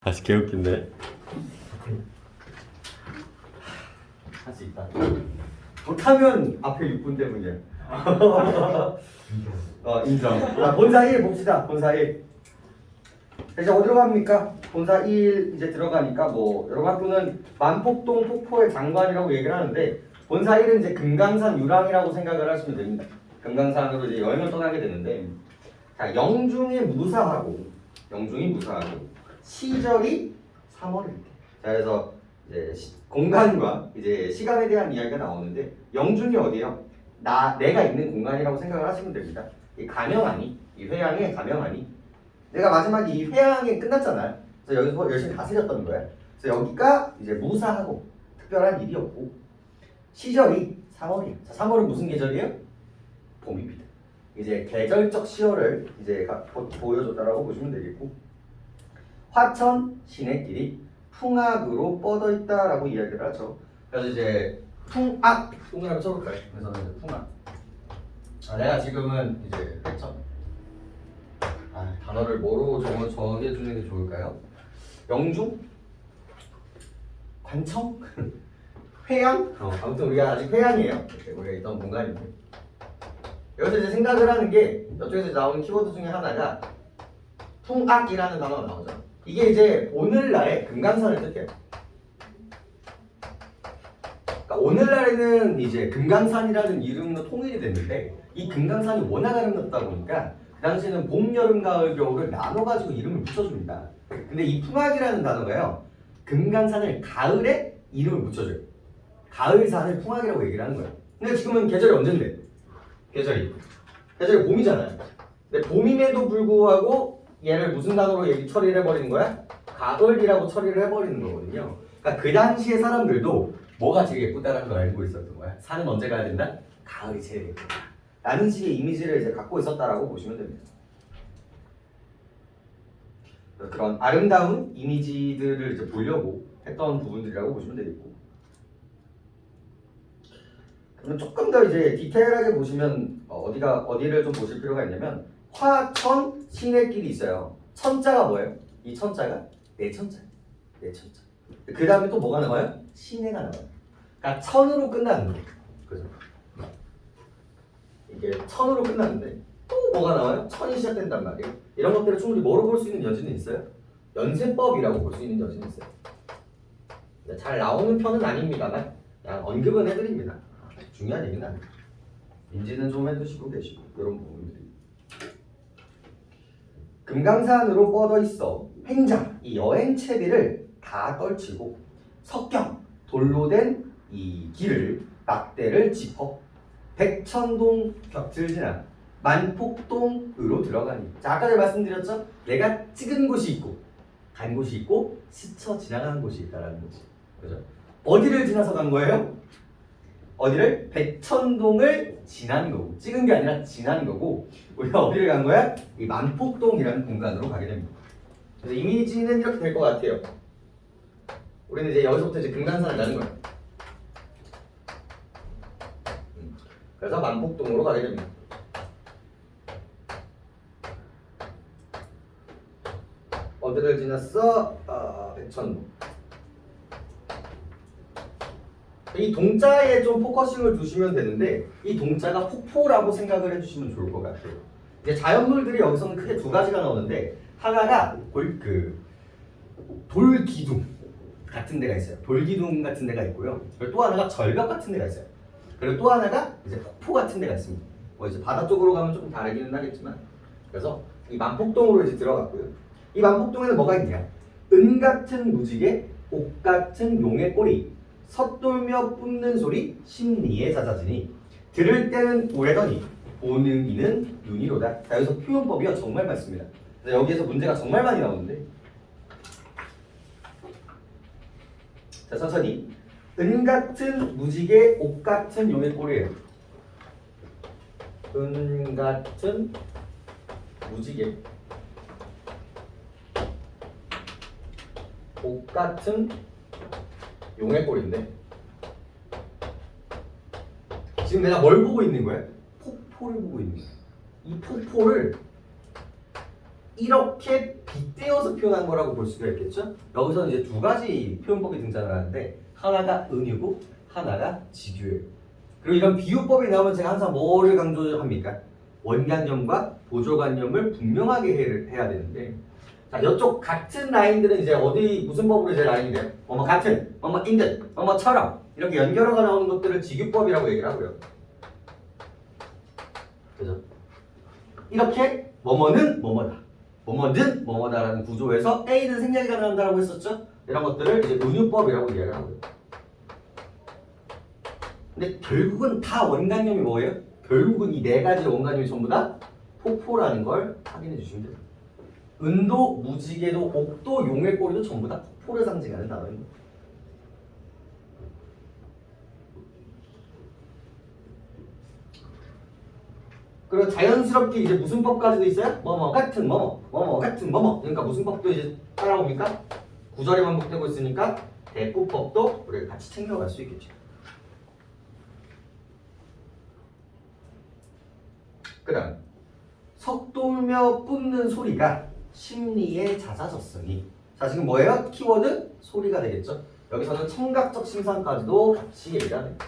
다시 개웃긴데. 할 수 있다. 못하면 앞에 6분 때문이야. 인정. 자, 본사 1 봅시다. 본사 1. 이제 어디로 갑니까? 본사 1 이제 들어가니까 뭐 여러분 학교는 만폭동 폭포의 장관이라고 얘기를 하는데 본사 1은 이제 금강산 유랑이라고 생각을 하시면 됩니다. 금강산으로 이제 여행을 떠나게 되는데 자, 영중이 무사하고 시절이 3월일 때. 자, 그래서 이제 공간과 이제 시간에 대한 이야기가 나오는데 영중이 어디예요? 내가 있는 공간이라고 생각을 하시면 됩니다. 이 가명하니, 이 회양의 가명하니. 내가 마지막에 이 회양이 끝났잖아요. 그래서 여기서 열심히 다스렸던 거야. 그래서 여기가 이제 무사하고 특별한 일이 없고 시절이 3월이에요. 자, 3월은 무슨 계절이에요? 봄입니다. 이제 계절적 시월을 이제 보여줬다라고 보시면 되겠고 화천 시내길이 풍악으로 뻗어 있다라고 이야기를 하죠. 그래서 이제 풍악 동그라미 쳐볼까요? 그래서 이제 풍악. 내가 지금은 이제 했죠. 단어를 뭐로 정해주는 게 좋을까요? 영중? 관청? 회양? 아무튼 우리가 아직 회양이에요. 우리가 있던 공간인데 여기서 이제 생각을 하는 게 이쪽에서 나오는 키워드 중에 하나가 풍악이라는 단어가 나오죠. 이게 이제 오늘날의 금강산을 뜻해요. 그러니까 오늘날에는 이제 금강산이라는 이름으로 통일이 됐는데 이 금강산이 워낙 아름답다 보니까 그 당시에는 봄, 여름, 가을, 겨울을 나눠가지고 이름을 붙여줍니다. 근데 이 풍악이라는 단어가요, 금강산을 가을에 이름을 붙여줘요. 가을산을 풍악이라고 얘기를 하는 거예요. 근데 지금은 계절이 언젠데? 계절이 봄이잖아요. 근데 봄임에도 불구하고 얘를 무슨 단어로 처리를 해버리는 거야? 가을이라고 처리를 해버리는 거거든요. 그러니까 그 당시에 사람들도 뭐가 제일 예쁘다는 걸 알고 있었던 거야. 산은 언제 가야 된다? 가을이 제일 예쁘다 라는 식의 이미지를 이제 갖고 있었다라고 보시면 됩니다. 그런 아름다운 이미지들을 이제 보려고 했던 부분들이라고 보시면 되겠고, 그러면 조금 더 이제 디테일하게 보시면 어디를 좀 보실 필요가 있냐면 화천 시내길이 있어요. 천자가 뭐예요? 이 천자가 내천자예요. 내천자. 그 다음에 또 뭐가 나와요? 시내가 나와요. 그러니까 천으로 끝나는 거예요. 그죠? 이게 천으로 끝났는데 또 뭐가 나와요? 천이 시작된단 말이에요. 이런 것들을 충분히 뭐로 볼 수 있는 여지는 있어요? 연세법이라고 볼 수 있는 여지는 있어요. 잘 나오는 편은 아닙니다만 그냥 언급은 해드립니다. 중요한 얘기는 아니에요. 인지는 좀 해두시고 계시고 이런 부분들이. 금강산으로 뻗어 있어 횡장, 이 여행 채비를 다 떨치고 석경, 돌로 된 이 길을 막대를 짚어 백천동 곁을 지나 만폭동으로 들어가니. 자, 아까 제가 말씀드렸죠? 내가 찍은 곳이 있고 간 곳이 있고 스쳐 지나간 곳이 있다라는 거지. 그죠? 어디를 지나서 간 거예요? 어디를? 백천동을 지난 거고, 찍은 게 아니라 지난 거고, 우리가 어디를 간 거야? 이 만폭동이라는 공간으로 가게 됩니다. 그래서 이미지는 이렇게 될 것 같아요. 우리는 이제 여기서부터 이제 금강산을 가는 거예요. 그래서 만폭동으로 가게 됩니다. 어디를 지났어? 백천동. 이 동자에 좀 포커싱을 두시면 되는데 이 동자가 폭포라고 생각을 해주시면 좋을 것 같아요. 이제 자연물들이 여기서는 크게 두 가지가 나오는데 하나가 돌기둥 같은 데가 있어요. 돌기둥 같은 데가 있고요. 그리고 또 하나가 절벽 같은 데가 있어요. 그리고 또 하나가 이제 폭포 같은 데가 있습니다. 뭐 이제 바다 쪽으로 가면 조금 다르기는 하겠지만, 그래서 이 만폭동으로 이제 들어갔고요. 이 만폭동에는 뭐가 있냐? 은 같은 무지개, 옥 같은 용의 꼬리, 섣돌며 뿜는 소리 심리에 잦아지니 들을 때는 오래더니 보는 이는 눈이로다. 자, 여기서 표현법이요 정말 많습니다. 그래서 여기에서 문제가 정말 많이 나오는데, 자, 천천히. 은 같은 무지개, 옥 같은 용의 꼬리예요. 은 같은 무지개, 옥 같은 용의 꼬리인데 지금 내가 뭘 보고 있는 거야? 폭포를 보고 있는 거야. 이 폭포를 이렇게 빗대 떼어서 표현한 거라고 볼 수가 있겠죠? 여기서는 이제 두 가지 표현법이 등장을 하는데 하나가 은유고 하나가 직유예요. 그리고 이런 비유법이 나오면 제가 항상 뭐를 강조합니까? 원관념과 보조관념을 분명하게 해야 되는데 자, 이쪽 같은 라인들은 이제 어디 무슨 법으로 이제 라인이 돼요? 뭐뭐 같은, 뭐뭐 인듯, 뭐뭐처럼 이렇게 연결어가 나오는 것들을 직유법이라고 얘기를 하고요. 그죠? 이렇게 뭐뭐는 뭐뭐다, 뭐뭐든 뭐뭐다라는 구조에서 A는 생략이 가능하다라고 했었죠? 이런 것들을 이제 은유법이라고 이야기를 하고요. 근데 결국은 다 원관념이 뭐예요? 결국은 이 네 가지 원관념이 전부 다 폭포라는 걸 확인해 주시면 돼요. 은도, 무지개도, 옥도, 용의 꼬리도 전부 다 폭포를 상징하는 단어입니다. 그리고 자연스럽게 이제 무슨 법까지도 있어요? 뭐뭐 같은 뭐뭐, 뭐뭐 같은 뭐뭐. 그러니까 무슨 법도 이제 따라옵니까? 구절이 반복되고 있으니까 대꾸법도 우리가 같이 챙겨갈 수 있겠죠. 그 다음 석돌며 뿜는 소리가 심리에 잦아졌으니 자 지금 뭐예요? 키워드 소리가 되겠죠. 여기서는 청각적 심상까지도 같이 얘기를 합니다.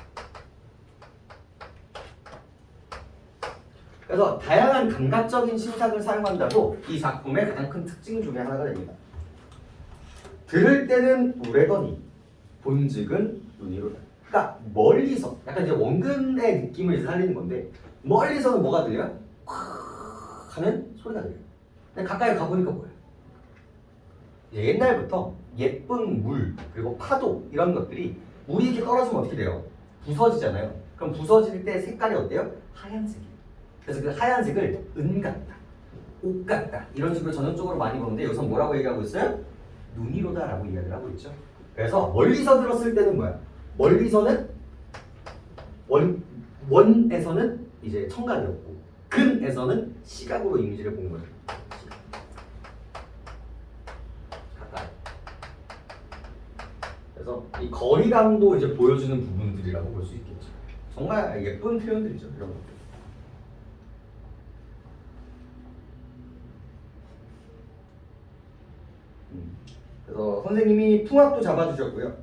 그래서 다양한 감각적인 심상을 사용한다고 이 작품의 가장 큰 특징 중에 하나가 됩니다. 들을 때는 우레더니 본직은 눈이로다. 그러니까 멀리서 약간 이제 원근의 느낌을 이제 살리는 건데 멀리서는 뭐가 들려요? 하는 소리가 들려요. 근데 가까이 가보니까 뭐예요? 이제 옛날부터 예쁜 물 그리고 파도 이런 것들이 물이 이렇게 떨어지면 어떻게 돼요? 부서지잖아요. 그럼 부서질 때 색깔이 어때요? 하얀색이에요. 그래서 그 하얀색을 은 같다, 옷 같다 이런 식으로 전형적으로 많이 보는데 여기서 뭐라고 얘기하고 있어요? 눈이로다라고 이야기를 하고 있죠. 그래서 멀리서 들었을 때는 뭐야? 멀리서는 원에서는 이제 청각이었고 근에서는 시각으로 이미지를 본 거예요. 가까이. 그래서 이 거리감도 이제 보여주는 부분들이라고 볼 수 있겠죠. 정말 예쁜 표현들이죠. 이런 것들. 그래서 선생님이 풍압도 잡아주셨고요.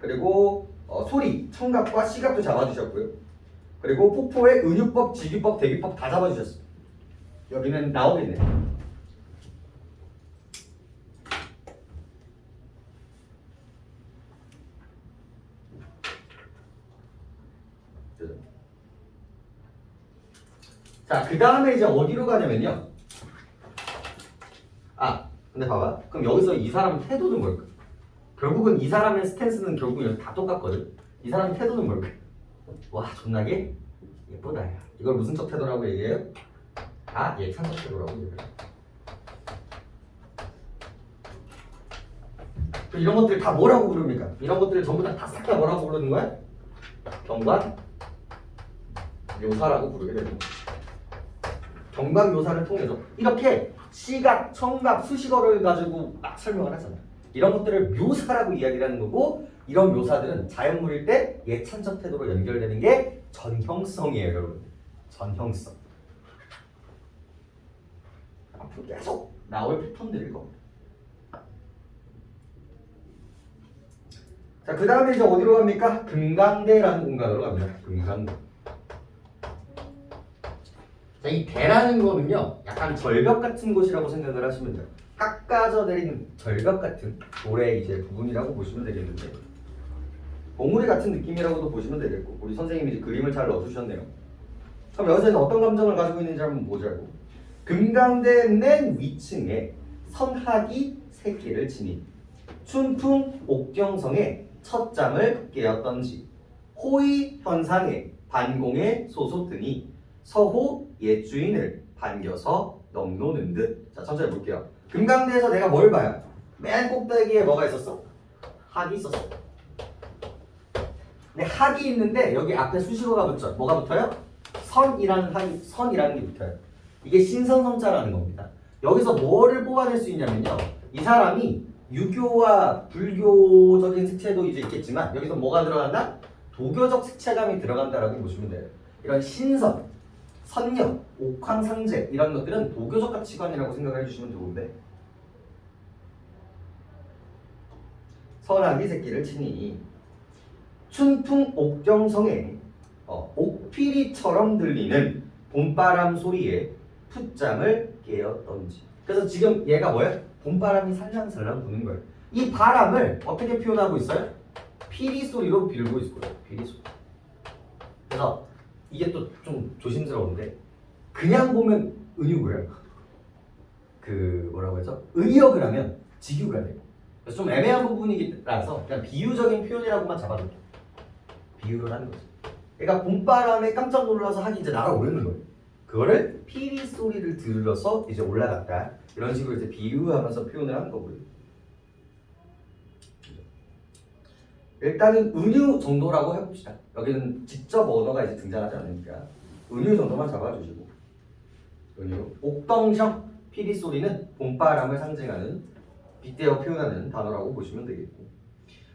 그리고 소리, 청각과 시각도 잡아주셨고요. 그리고 폭포의 은유법, 직유법, 대기법 다 잡아주셨어요. 여기는 나오겠네요. 자, 그 다음에 이제 어디로 가냐면요. 근데 봐봐. 그럼 여기서 이 사람 태도는 뭘까? 결국은 이 사람의 스탠스는 결국은 다 똑같거든. 이 사람 태도는 뭘까? 와, 존나게 예쁘다. 야. 이걸 무슨 척 태도라고 얘기해요? 예찬적 태도라고 얘기해요. 이런 것들 다 뭐라고 부릅니까? 이런 것들 전부 다 싹 다 뭐라고 부르는 거야? 경관 묘사라고 부르게 되는 거야. 경관 묘사를 통해서 이렇게 시각, 청각, 수식어를 가지고 막 설명을 하잖아요. 이런 것들을 묘사라고 이야기를 하는 거고 이런 묘사들은 자연물일 때 예찬적 태도로 연결되는 게 전형성이에요, 여러분. 전형성. 앞으로 계속 나올 패턴들일 겁니다. 자, 그 다음에 이제 어디로 갑니까? 금강대라는 공간으로 갑니다. 금강대. 자, 이 대라는 거는요, 약간 절벽 같은 곳이라고 생각을 하시면 돼요. 깎아져 내린 절벽 같은 돌의 이제 부분이라고 보시면 되겠는데, 봉우리 같은 느낌이라고도 보시면 되겠고, 우리 선생님이 이제 그림을 잘 넣어주셨네요. 그럼 여기서는 어떤 감정을 가지고 있는지 한번 보자고. 금강대 맨 위층에 선학이 새끼를 지닌 춘풍 옥경성의 첫 잠을 깨었던지 호의 현상에 반공에 소솟더니 서호 옛주인을 반겨서 넘노는 듯. 자, 천천히 볼게요. 금강대에서 내가 뭘 봐요? 맨 꼭대기에 뭐가 있었어? 학이 있었어. 근데 학이 있는데 여기 앞에 수식어가 붙죠. 뭐가 붙어요? 선이라는 학이, 선이라는 게 붙어요. 이게 신선성자라는 겁니다. 여기서 뭐를 뽑아낼 수 있냐면요. 이 사람이 유교와 불교적인 색채도 이제 있겠지만 여기서 뭐가 들어간다? 도교적 색채감이 들어간다라고 보시면 돼요. 이런 신선, 선녀, 옥황상제 이런 것들은 도교적 가치관이라고 생각을 해주시면 좋은데 선악이 새끼를 치니 춘풍 옥경성에 옥피리처럼 들리는 봄바람 소리에 풋잠을 깨었던지. 그래서 지금 얘가 뭐야? 봄바람이 살랑살랑 부는 거예요. 이 바람을 어떻게 표현하고 있어요? 피리 소리로 빌고 있을 거예요. 피리 소리. 그래서 이게 또 좀 조심스러운데 그냥 보면 은유고요. 그 뭐라고 하죠? 의역을 하면 직유가 돼요. 그래서 좀 애매한 부분이라서 그냥 비유적인 표현이라고만 잡아둘게요. 비유를 하는 거죠. 그러니까 봄바람에 깜짝 놀라서 하기 이제 날아오르는 거예요. 그거를 피리 소리를 들어서 이제 올라갔다. 이런 식으로 이제 비유하면서 표현을 하는 거고요. 일단은 은유 정도라고 해봅시다. 여기는 직접 언어가 이제 등장하지 않으니까 은유 정도만 잡아주시고 은유 옥덩형 피리 소리는 봄바람을 상징하는 빗대어 표현하는 단어라고 보시면 되겠고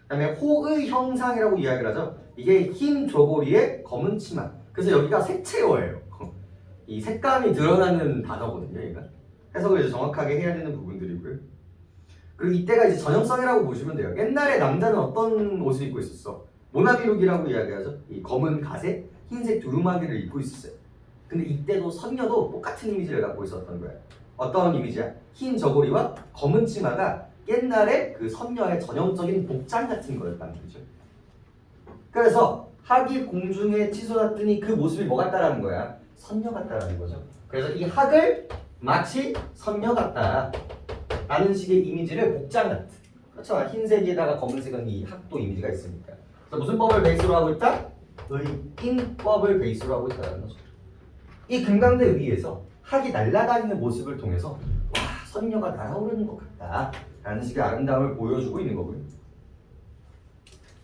그다음에 호의 형상이라고 이야기를 하죠. 이게 흰 저고리에 검은 치마. 그래서 여기가 색채어예요. 이 색감이 드러나는 단어거든요. 얘가 해석을 이제 정확하게 해야 되는 부분들이고요. 그리고 이때가 이제 전형성이라고 보시면 돼요. 옛날에 남자는 어떤 옷을 입고 있었어? 모나비룩이라고 이야기하죠. 이 검은 가색, 흰색 두루마기를 입고 있었어요. 근데 이때도 선녀도 똑같은 이미지를 갖고 있었던 거예요. 어떤 이미지야? 흰 저고리와 검은 치마가 옛날에 그 선녀의 전형적인 복장 같은 거였다는 거죠. 그래서 학이 공중에 치솟았더니 그 모습이 뭐 같다라는 거야? 선녀 같다라는 거죠. 그래서 이 학을 마치 선녀 같다 라는 식의 이미지를 복장 같은, 그렇죠? 흰색에다가 검은색은 이 학도 이미지가 있으니까. 그래서 무슨 법을 베이스로 하고 있다? 의인법을 베이스로 하고 있다는 거죠. 이 금강대 위에서 학이 날아다니는 모습을 통해서 와, 선녀가 날아오르는 것 같다 라는 식의 아름다움을 보여주고 있는 거고요.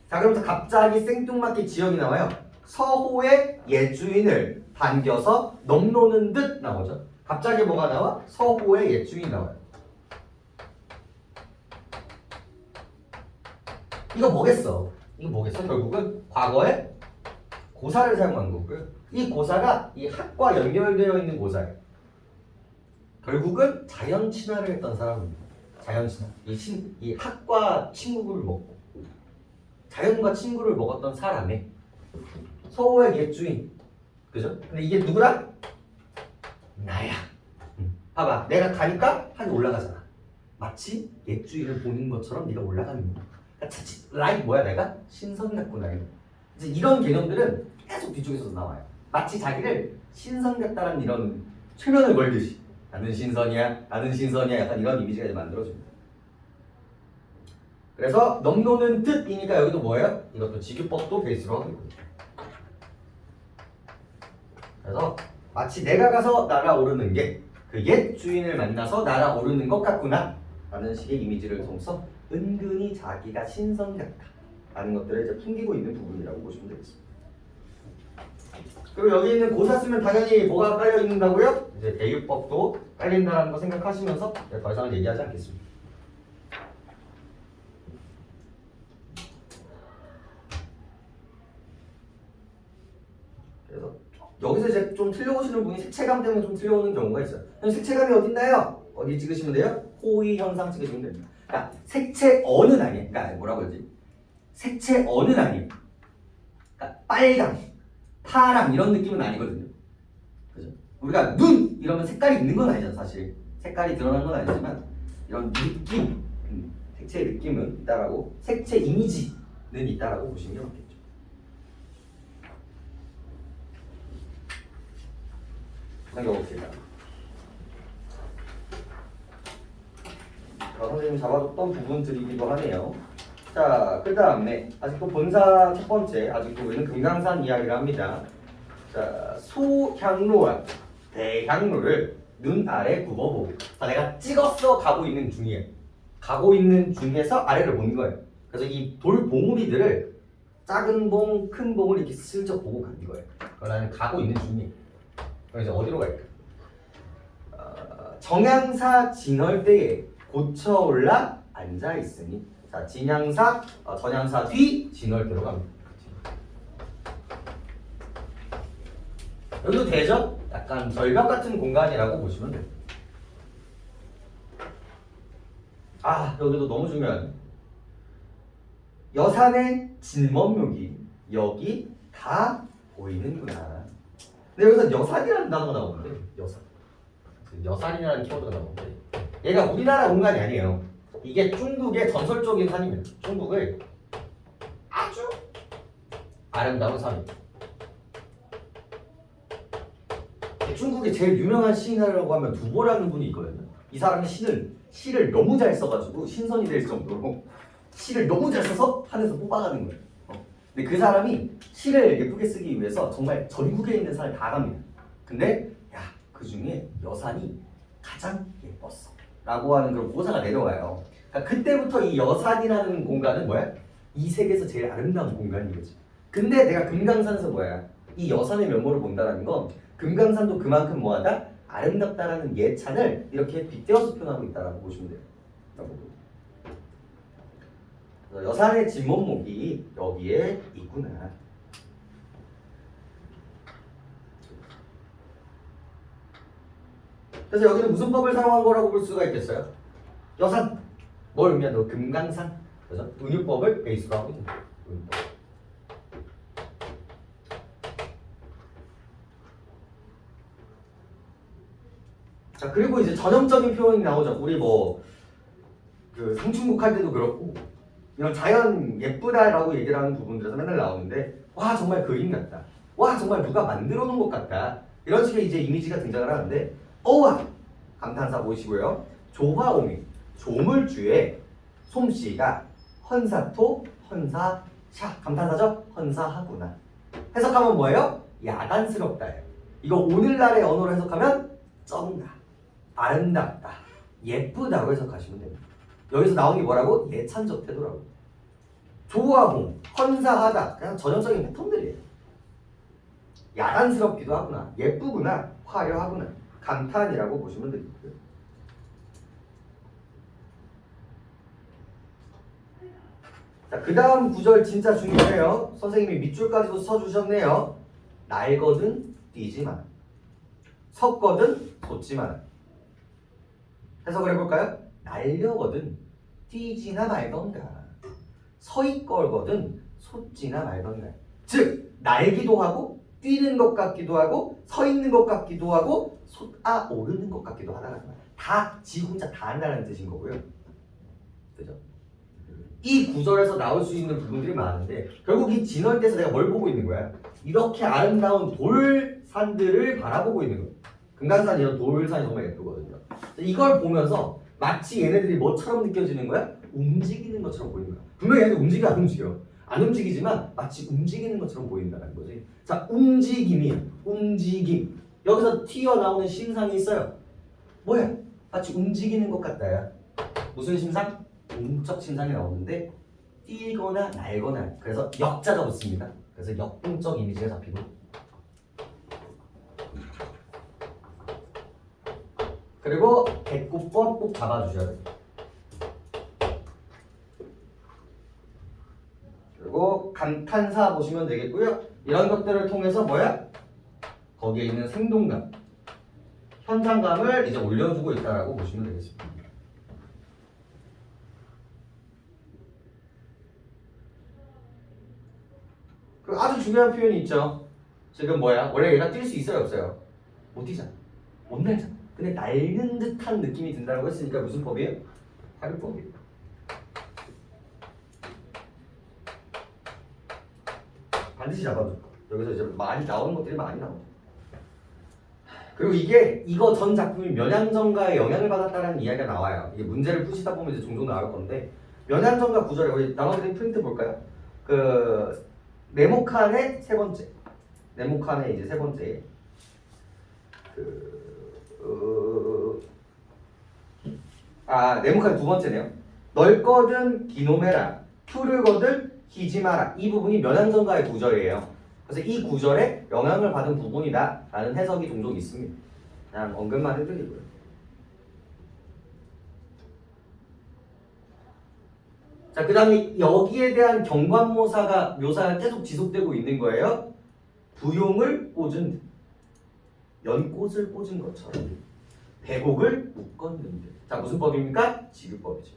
자, 그러면서 갑자기 생뚱맞게 지역이 나와요. 서호의 옛 주인을 반겨서 넘노는 듯 나오죠. 갑자기 뭐가 나와? 서호의 옛 주인이 나와요. 이거 뭐겠어? 결국은 과거에 고사를 사용한 거고요. 이 고사가 이 학과 연결되어 있는 고사예요. 결국은 자연 친화를 했던 사람입니다. 자연 친화. 이 학과 친구를 먹고 자연과 친구를 먹었던 사람의 서호의 옛 주인. 그죠? 근데 이게 누구다? 나야. 봐봐, 내가 가니까 하늘 올라가잖아. 마치 옛 주인을 보는 것처럼 네가 올라가는 거야. 자칫 라이 뭐야 내가? 신선 같구나. 이제 이런 개념들은 계속 뒤쪽에서 나와요. 마치 자기를 신선 같다는 이런 최면을 걸듯이 나는 신선이야 약간 이런 이미지가 이제 만들어집니다. 그래서 넘노는 뜻이니까 여기도 뭐예요? 이것도 직유법도 베이스로 하고 있거든요. 그래서 마치 내가 가서 날아오르는 게 그 옛 주인을 만나서 날아오르는 것 같구나 라는 식의 이미지를 통해서 은근히 자기가 신선 같다 라는 것들을 이제 풍기고 있는 부분이라고 보시면 되겠습니다. 그리고 여기 있는 고사 쓰면 당연히 뭐가 깔려 있는다고요? 이제 대유법도 깔린다는 거 생각하시면서 더 이상은 얘기하지 않겠습니다. 그래서 여기서 이제 좀 틀려오시는 분이 색채감 때문에 좀 틀려오는 경우가 있어요. 그럼 색채감이 어딨나요? 어디 찍으시면 돼요? 호의 현상 찍으시면 됩니다. 그러니까 색채 어느 아니에요. 그러니까 뭐라고 하지? 색채 어느 아니에요. 그러니까 빨강, 파랑 이런 느낌은 아니거든요. 그죠? 우리가 눈 이러면 색깔이 있는 건 아니잖아. 사실 색깔이 드러난 건 아니지만 이런 느낌, 색채의 느낌은 있다라고, 색채 이미지는 있다라고 보시는 게 맞겠죠. 넘겨봅시다. 선생님이 잡아줬던 부분들이기도 하네요. 자, 그 다음에 아직도 본사 첫 번째, 아직도 우리는 금강산 이야기를 합니다. 자, 소향로와 대향로를 눈 아래 굽어보고. 자, 내가 찍었어 가고 있는 중이에요. 가고 있는 중에서 아래를 보는 거예요. 그래서 이 돌 봉우리들을 작은 봉, 큰 봉을 이렇게 슬쩍 보고 가는 거예요. 나는 가고 있는 중이에요. 그럼 이제 어디로 갈까? 정향사 진월대에 고쳐올라 앉아있으니. 자, 진향사, 전향사 뒤 진월대로 갑니다. 여기도 되죠? 약간 절벽 같은 공간이라고 보시면 돼요. 아, 여기도 너무 중요한 여산의 진먼묘기 여기 다 보이는구나. 근데 여기서 여산이라는 단어가 나오는데 여산. 여산이라는 키워드가 나오는데 얘가 우리나라 공간이 아니에요. 이게 중국의 전설적인 산입니다. 중국의 아주 아름다운 산입니다. 중국의 제일 유명한 시인이라고 하면 두보라는 분이 있거든요. 이 사람이 시를 너무 잘 써가지고 신선이 될 정도로 시를 너무 잘 써서 산에서 뽑아가는 거예요. 근데 그 사람이 시를 예쁘게 쓰기 위해서 정말 전국에 있는 산을 다 갑니다. 근데 그 중에 여산이 가장 예뻤어 라고 하는 그런 고사가 내려와요. 그러니까 그때부터 이 여산이라는 공간은 뭐야? 이 세계에서 제일 아름다운 공간인 거지. 근데 내가 금강산에서 뭐야? 이 여산의 면모를 본다는 건 금강산도 그만큼 뭐하다? 아름답다라는 예찬을 이렇게 빗대어서 표현하고 있다라고 보시면 돼요. 여산의 진면목이 여기에 있구나. 그래서 여기는 무슨 법을 사용한 거라고 볼 수가 있겠어요? 여산 뭘 의미하는 거? 금강산. 그래서 은유법을 베이스로 하고 있는 거예요. 은유법. 자, 그리고 이제 전형적인 표현이 나오죠. 우리 그 상충곡 할 때도 그렇고 이런 자연 예쁘다라고 얘기를 하는 부분들에서 맨날 나오는데 와 정말 그림 같다. 와 정말 누가 만들어 놓은 것 같다. 이런 식의 이제 이미지가 등장을 하는데 어와 감탄사 보이시고요. 조화옹이 조물주의 솜씨가 헌사토 헌사샤 감탄사죠. 헌사하구나. 해석하면 뭐예요? 야단스럽다예요. 이거 오늘날의 언어로 해석하면 쩐다. 아름답다, 예쁘다고 해석하시면 됩니다. 여기서 나온 게 뭐라고? 예찬적 태도라고. 조화봉, 헌사하다, 그냥 전형적인 패턴들이에요. 야단스럽기도 하구나, 예쁘구나, 화려하구나, 감탄이라고 보시면 되겠고요. 자, 그 다음 구절 진짜 중요해요. 선생님이 밑줄까지도 써주셨네요. 날거든 뛰지 마라. 섰거든 솟지 마라. 해석을 해볼까요? 날려거든 뛰지나 말던가 서있걸거든 솟지나 말던가. 즉 날기도 하고 뛰는 것 같기도 하고 서 있는 것 같기도 하고 솟아 오르는 것 같기도 하다라는 거예요. 다 지 혼자 다 한다는 뜻인 거고요. 그죠? 이 구절에서 나올 수 있는 부분들이 많은데 결국 이 진월대에서 내가 뭘 보고 있는 거야? 이렇게 아름다운 돌산들을 바라보고 있는 거예요. 금강산 이런 돌산이 정말 예쁘거든요. 이걸 보면서 마치 얘네들이 뭐처럼 느껴지는 거야? 움직이는 것처럼 보이는 거야. 분명히 얘네들 움직여 안 움직여? 안 움직이지만 마치 움직이는 것처럼 보인다는 거지. 자, 움직임이야. 움직임. 여기서 튀어나오는 심상이 있어요. 뭐야? 마치 움직이는 것 같다야. 무슨 심상? 동적 심상이 나오는데 뛰거나 날거나. 그래서 역자가 붙습니다. 그래서 역동적 이미지가 잡히고 그리고 배꼽번 꼭 잡아주셔야 돼요. 그리고 감탄사 보시면 되겠고요. 이런 것들을 통해서 뭐야? 거기에 있는 생동감, 현장감을 이제 올려주고 있다라고 보시면 되겠습니다. 그리고 아주 중요한 표현이 있죠. 지금 뭐야? 원래 얘가 뛸 수 있어요, 없어요? 못 뛰잖아. 못 날잖아. 근데 날는 듯한 느낌이 든다고 했으니까 무슨 법이에요? 화류법이에요. 반드시 잡아줘. 여기서 이제 많이 나오는 것들이 많이 나오죠. 그리고 이거 전 작품이 면양정가의 영향을 받았다는 이야기가 나와요. 이게 문제를 푸시다 보면 이제 종종 나올 건데 면양정가 구절에 우리 나눠드린 프린트 볼까요? 그 네모칸의 세 번째, 네모칸의 이제 세 번째 네모칸 두 번째네요. 넓거든 기노메라, 푸르거든 희지 마라. 이 부분이 면양정가의 구절이에요. 그래서 이 구절에 영향을 받은 부분이다 라는 해석이 종종 있습니다. 그냥 언급만 해드리고요. 자, 그 다음에 여기에 대한 경관모사가 계속 지속되고 있는 거예요. 부용을 꽂은 듯, 연꽃을 꽂은 것처럼, 배곡을 묶었는 듯. 자, 무슨 법입니까? 지류법이죠.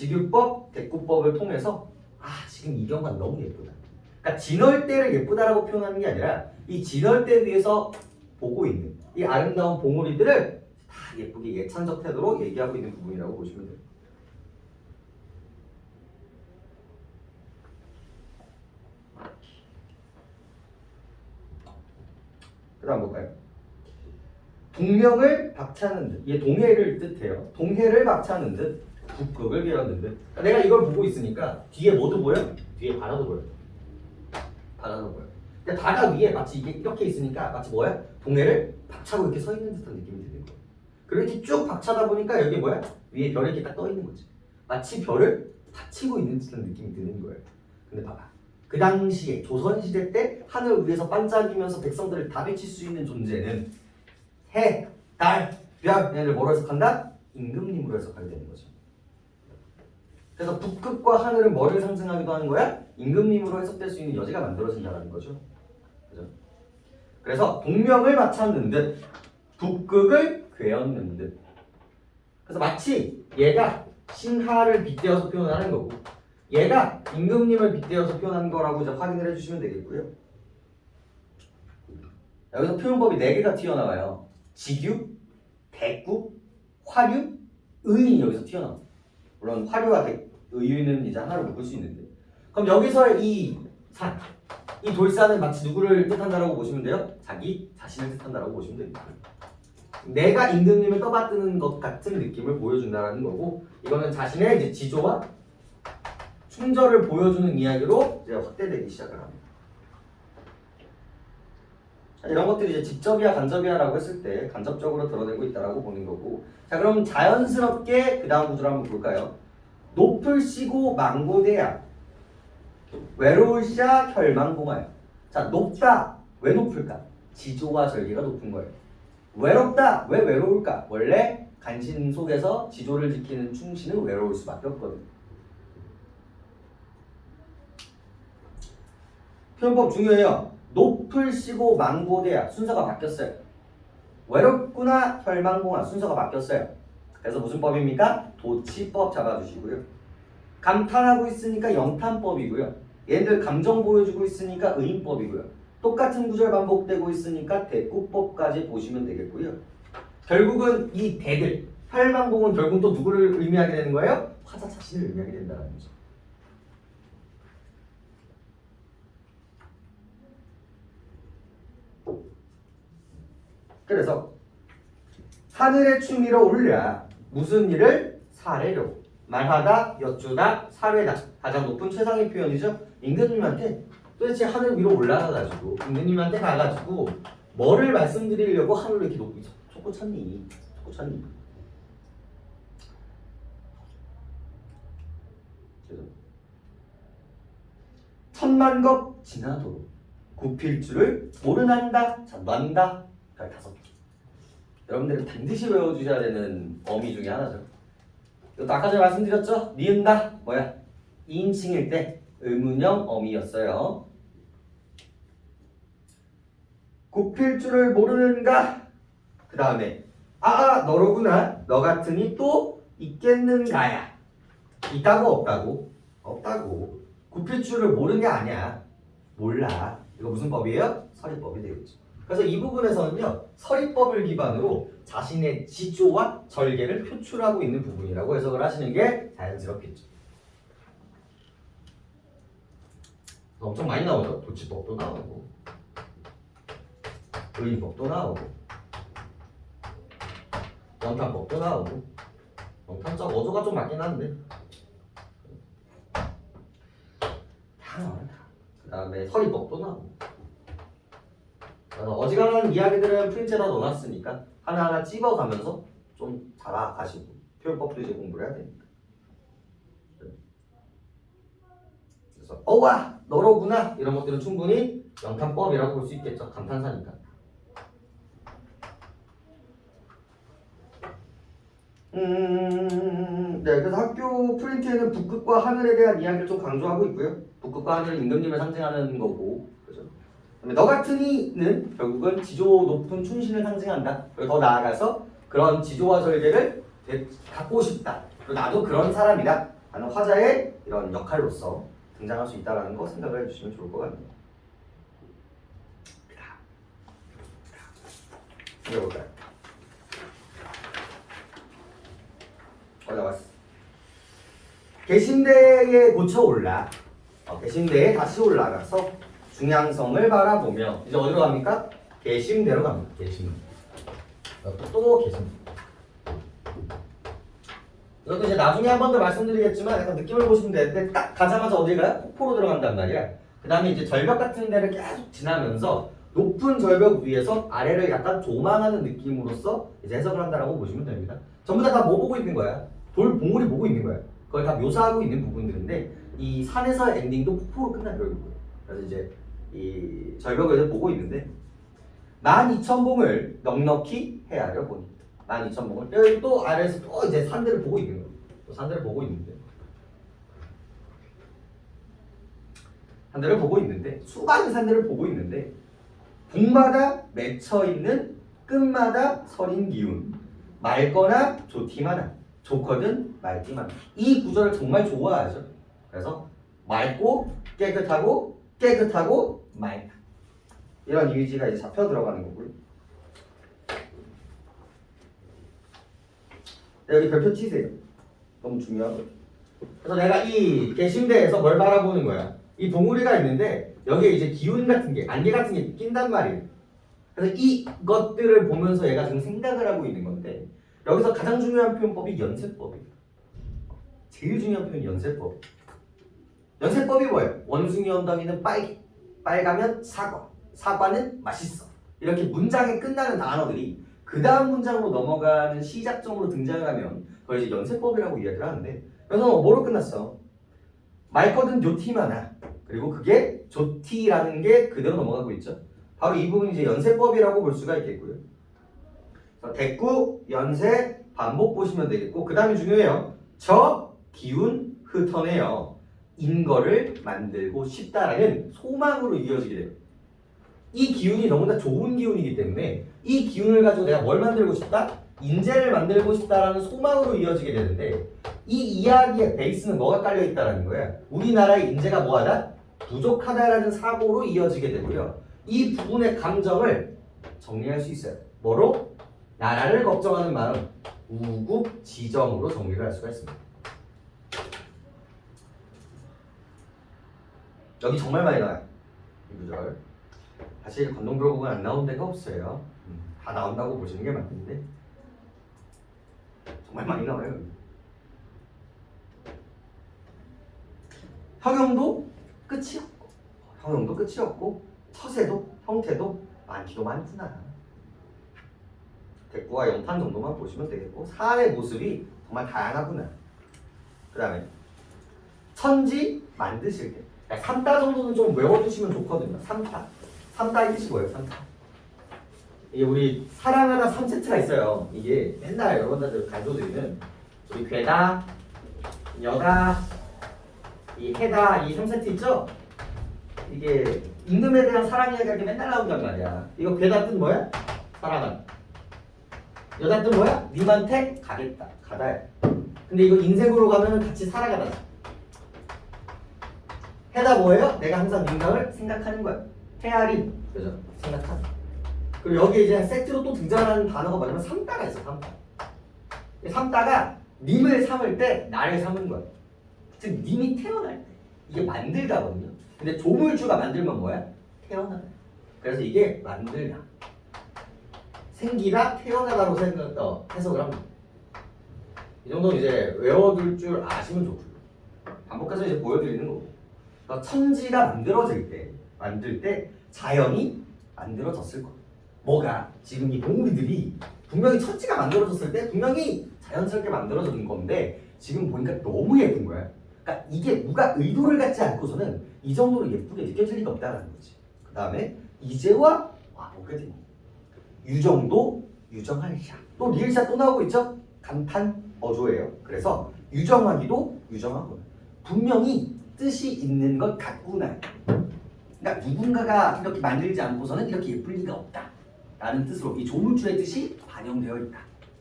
직유법, 대꾸법을 통해서 지금 이 경우가 너무 예쁘다. 그러니까 진월대를 예쁘다라고 표현하는 게 아니라 이 진월대 위에서 보고 있는 이 아름다운 봉우리들을 다 예쁘게 예찬적 태도로 얘기하고 있는 부분이라고 보시면 돼요. 그 다음 볼까요? 동명을 박차는 듯, 이게 동해를 뜻해요. 동해를 박차는 듯, 북극을 베었는 듯. 그러니까 내가 이걸 보고 있으니까 뒤에 뭐도 보여? 뒤에 바다도 보여. 바다도 보여. 그러니까 바다 위에 마치 이게 이렇게 있으니까 마치 뭐야? 동해를 박차고 이렇게 서 있는 듯한 느낌이 드는 거야. 그리고 이렇게 쭉 박차다 보니까 여기 뭐야? 위에 별이 이렇게 딱 떠 있는 거지. 마치 별을 받치고 있는 듯한 느낌이 드는 거예요. 근데 봐봐. 그 당시에 조선시대 때 하늘 위에서 반짝이면서 백성들을 다 비칠 수 있는 존재는 해, 달, 별 얘를 뭐로 해석한다? 임금님으로 해석하게 되는 거죠. 그래서 북극과 하늘은 뭐를 상징하기도 하는 거야? 임금님으로 해석될 수 있는 여지가 만들어진다는 거죠. 그죠? 그래서 동명을 맞췄는 듯, 북극을 괴었는 듯. 그래서 마치 얘가 신하를 빗대어서 표현하는 거고, 얘가 임금님을 빗대어서 표현한 거라고 이제 확인을 해주시면 되겠고요. 여기서 표현법이 4개가 튀어나와요. 직유, 대구, 화류, 의인이 여기서 튀어나와요. 물론 화류와 의유는 이제 하나로 묶을 수 있는데, 그럼 여기서 이 산, 이 돌산은 마치 누구를 뜻한다라고 보시면 돼요? 자기 자신을 뜻한다라고 보시면 됩니다. 내가 임금님을 떠받드는 것 같은 느낌을 보여준다라는 거고, 이거는 자신의 이제 지조와 충절을 보여주는 이야기로 이제 확대되기 시작을 합니다. 이런 것들이 이제 직접이야 간접이야라고 했을 때 간접적으로 드러내고 있다라고 보는 거고, 자 그럼 자연스럽게 그 다음 구조를 한번 볼까요? 높을시고 망고대야 외로울샤 혈망공하여. 자 높다 왜 높을까? 지조와 절개가 높은 거예요. 외롭다 왜 외로울까? 원래 간신 속에서 지조를 지키는 충신은 외로울 수밖에 없거든. 표현법 중요해요. 높을시고 망고대야 순서가 바뀌었어요. 외롭구나 혈망공하 순서가 바뀌었어요. 그래서 무슨 법입니까? 도치법 잡아주시고요. 감탄하고 있으니까 영탄법이고요. 얘들 감정 보여주고 있으니까 의인법이고요. 똑같은 구절 반복되고 있으니까 대꾸법까지 보시면 되겠고요. 결국은 이 대들 혈망공은 결국 또 누구를 의미하게 되는 거예요? 화자 자신을 의미하게 된다는 거죠. 그래서 하늘의 추미러 올랴 무슨 일을 사례로 말하다 여쭈다 사례다 가장 높은 최상의 표현이죠. 임금님한테 도대체 하늘 위로 올라가가지고 임금님한테 가가지고 뭐를 말씀드리려고 하늘을 이렇게 높이 솟고 쳤니? 솟고 쳤니? 천만겁 지나도록 굽힐 줄을 모르난다. 자, 난다. 5개. 여러분들은 반드시 외워주셔야 되는 어미 중에 하나죠. 이것도 아까 전에 말씀드렸죠? 니은다. 뭐야? 2인칭일 때 의문형 어미였어요. 굽힐 줄을 모르는가? 그 다음에 너로구나. 너 같으니 또 있겠는가야. 있다고 없다고? 없다고. 굽힐 줄을 모르는 게 아니야. 몰라. 이거 무슨 법이에요? 서리법이 되겠죠. 그래서 이 부분에서는요, 서리법을 기반으로 자신의 지조와 절개를 표출하고 있는 부분이라고 해석을 하시는 게 자연스럽겠죠. 엄청 많이 나오죠. 도치법도 나오고, 의인법도 나오고, 영탄법도 나오고, 영탄자 어조가 좀 맞긴 한데 다 나와요. 그 다음에 서리법도 나오고. 그래서 어지간한 이야기들은 프린트에다 넣어놨으니까 하나하나 찝어가면서 좀 잘아가시고 표현법도 이제 공부를 해야 됩니다. 그래서 어와 너로구나 이런 것들은 충분히 영탄법이라고 볼 수 있겠죠. 감탄사니까. 네, 그래서 학교 프린트에는 북극과 하늘에 대한 이야기를 좀 강조하고 있고요. 북극과 하늘은 임금님을 상징하는 거고, 그죠? 너 같으니는 결국은 지조 높은 충신을 상징한다. 그리고 더 나아가서 그런 지조와 절개를 갖고 싶다. 그리고 나도 그런 사람이다. 하는 화자의 이런 역할로서 등장할 수 있다는 거 생각을 해주시면 좋을 것 같네요. 해볼까요? 올라왔어. 개신대에 고쳐 올라. 개신대에 다시 올라가서 중앙성을 바라보며 이제 어디로 갑니까? 개신대로 갑니다. 개신. 또 개신. 이것도 이제 나중에 한 번 더 말씀드리겠지만 약간 느낌을 보시면 되는데 딱 가자마자 어디 가요? 폭포로 들어간단 말이야. 그 다음에 이제 절벽 같은 데를 계속 지나면서 높은 절벽 위에서 아래를 약간 조망하는 느낌으로써 이제 해석을 한다라고 보시면 됩니다. 전부 다 뭐 보고 있는 거야? 돌 봉우리 보고 있는 거야. 그걸 다 묘사하고 있는 부분들인데 이 산에서 엔딩도 폭포로 끝난 결국이에요. 그래서 이제 이 절벽을 보고 있는데 12,000봉을 넉넉히 헤아려 보니 12,000봉을 여기 또 아래에서 또 이제 산들을 보고 있는 거예요. 또 산들을 보고 있는데 산들을 보고 있는데 수많은 산들을 보고 있는데 봉마다 맺혀 있는 끝마다 서린 기운 맑거나 좋기만 좋거든 맑기만 이 구절을 정말 좋아하죠. 그래서 맑고 깨끗하고 깨끗하고 맑다 이런 이미지가 이제 잡혀 들어가는 거고요. 여기 별표 치세요. 너무 중요하거든요. 그래서 내가 이 개심대에서 뭘 바라보는 거야? 이 봉우리가 있는데 여기에 이제 기운 같은 게 안개 같은 게 낀단 말이에요. 그래서 이것들을 보면서 얘가 지금 생각을 하고 있는 건데 여기서 가장 중요한 표현법이 연세법이에요. 제일 중요한 표현이 연세법. 연세법이 뭐예요? 원숭이 엉덩이는 빨개, 빨가면 사과, 사과는 맛있어. 이렇게 문장에 끝나는 단어들이 그 다음 문장으로 넘어가는 시작점으로 등장을 하면 그걸 이제 연세법이라고 이야기를 하는데 여기서 뭐로 끝났어? 맑거든 좋티마나 그리고 그게 좋티라는 게 그대로 넘어가고 있죠. 바로 이 부분이 이제 연세법이라고 볼 수가 있겠고요. 대꾸, 연세, 반복 보시면 되겠고 그 다음에 중요해요. 저 기운 흩어내요. 인거를 만들고 싶다라는 소망으로 이어지게 돼요. 이 기운이 너무나 좋은 기운이기 때문에 이 기운을 가지고 내가 뭘 만들고 싶다? 인재를 만들고 싶다라는 소망으로 이어지게 되는데 이 이야기의 베이스는 뭐가 깔려 있다라는 거야. 우리나라의 인재가 뭐하다? 부족하다라는 사고로 이어지게 되고요. 이 부분의 감정을 정리할 수 있어요. 뭐로? 나라를 걱정하는 마음, 우국지정으로 정리를 할 수가 있습니다. 여기 정말 많이 나와요. 이 구절. 사실 건동별곡은 안 나온 데가 없어요. 다 나온다고 보시는 게 맞는데 정말 많이 나와요. 형용도 끝이 없고 형용도 끝이 없고 처세도 형태도 많기도 많구나. 대꾸와 연탄 정도만 보시면 되겠고 사안의 모습이 정말 다양하구나. 그 다음에 천지 만드실 때 3타 정도는 좀 외워두시면 좋거든요. 3타의 뜻이 뭐예요? 3타 이게 우리 사랑하다 3세트가 있어요. 이게 맨날 여러분들 가르쳐드리는 우리 괴다, 여다, 이 해다 이 3세트 있죠? 이게 임금에 대한 사랑 이야기가 이렇게 맨날 나온단 말이야. 이거 괴다 뜻 뭐야? 사랑한다. 여다 뜻 뭐야? 님한테 가겠다. 가다야. 근데 이거 인생으로 가면 같이 살아가다. 해다 뭐예요? 내가 항상 민강을 생각하는 거야. 헤아림. 그죠? 생각하는. 그리고 여기 이제 세트로 또 등장하는 단어가 뭐냐면 삼다가 있어. 삼다. 삼다가 님을 삼을 때 나를 삼은 거야. 즉 님이 태어날 때. 이게 만들다거든요. 근데 조물주가 만들면 뭐야? 태어나다. 그래서 이게 만들다. 생기다, 태어나다로 해석을 합니다. 이 정도는 이제 외워둘 줄 아시면 좋고요. 반복해서 이제 보여드리는 거고. 그러니까 천지가 만들 때 자연이 만들어졌을 거예요. 뭐가? 지금 이 봉우리들이 분명히 천지가 만들어졌을 때 분명히 자연스럽게 만들어진 건데 지금 보니까 너무 예쁜 거야. 그러니까 이게 누가 의도를 갖지 않고서는 이 정도로 예쁘게 느껴질 리가 없다는 거지. 그 다음에 이제와 와보게 됩니다. 유정도 유정하리라. 또 리을샷 또 나오고 있죠? 간판 어조예요. 그래서 유정하기도 유정하구나. 분명히 뜻이 있는 것 같구나. 그러니까 누군가가 이렇게 만들지 않고서는 이렇게 예쁠 리가 없다. 라는 뜻으로 이 조물주의 뜻이 반영되어 있다.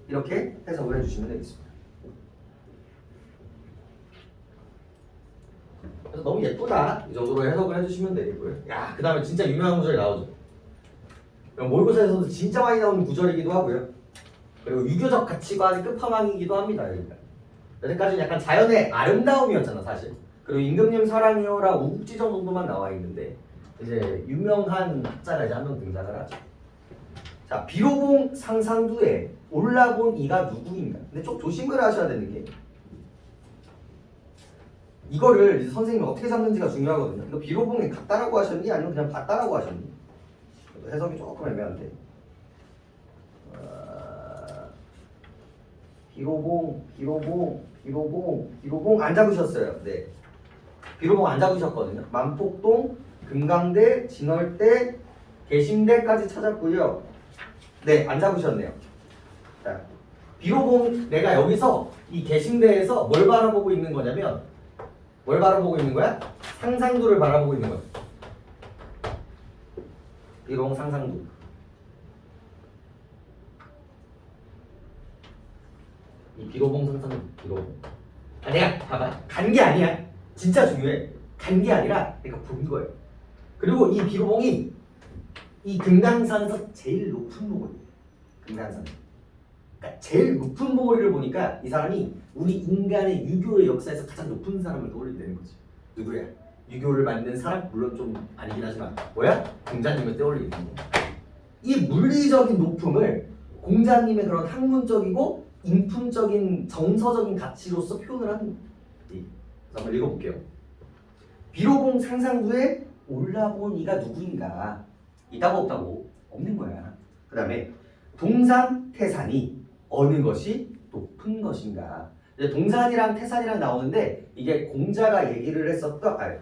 이렇게 해석을 해주시면 되겠습니다. 그래서 너무 예쁘다 이 정도로 해석을 해주시면 되겠고요. 야, 그 다음에 진짜 유명한 구절이 나오죠. 모의고사에서도 진짜 많이 나오는 구절이기도 하고요. 그리고 유교적 가치관의 끝판왕이기도 합니다. 그러니까. 여기까지는 약간 자연의 아름다움이었잖아 사실. 그리고 임금님 사랑이여라 우국지정 정도만 나와 있는데 이제 유명한 학자가 이제 한 명 등장을 하죠. 자, 비로봉 상상두에 올라본 이가 누구인가? 근데 좀 조심을 하셔야 되는 게 이거를 이제 선생님이 어떻게 잡는지가 중요하거든요. 이거 비로봉에 같다라고 하셨니? 아니면 그냥 봤다라고 하셨니? 해석이 조금 애매한데. 비로봉 안 잡으셨어요. 네. 비로봉 안 잡으셨거든요. 만폭동, 금강대, 진월대, 계심대까지 찾았고요. 네, 안 잡으셨네요. 자, 비로봉 내가 여기서 이 계심대에서 뭘 바라보고 있는 거냐면 뭘 바라보고 있는 거야? 상상도를 바라보고 있는 거야. 비로봉 상상도. 이 비로봉 상상도. 비로봉. 아, 내가 봐봐. 간 게 아니야. 진짜 중요해. 간 게 아니라 내가 본 거예요. 그리고 이 비로봉이 이 금강산에서 제일 높은 봉우리예요. 금강산. 그러니까 제일 높은 봉우리를 보니까 이 사람이 우리 인간의 유교의 역사에서 가장 높은 사람을 떠올리게 되는 거지. 누구야? 유교를 만든 사람? 물론 좀 아니긴 하지만 뭐야? 공자님을 떠올리게 되는 거야. 이 물리적인 높음을 공자님의 그런 학문적이고 인품적인 정서적인 가치로서 표현을 하는 거예요. 그래서 한번 읽어볼게요. 비로봉 상상두에 올라본 이가 누구인가? 있다고 없다고? 없는 거야. 그 다음에 동산 태산이 어느 것이 높은 것인가? 동산이랑 태산이랑 나오는데 이게 공자가 얘기를 했었던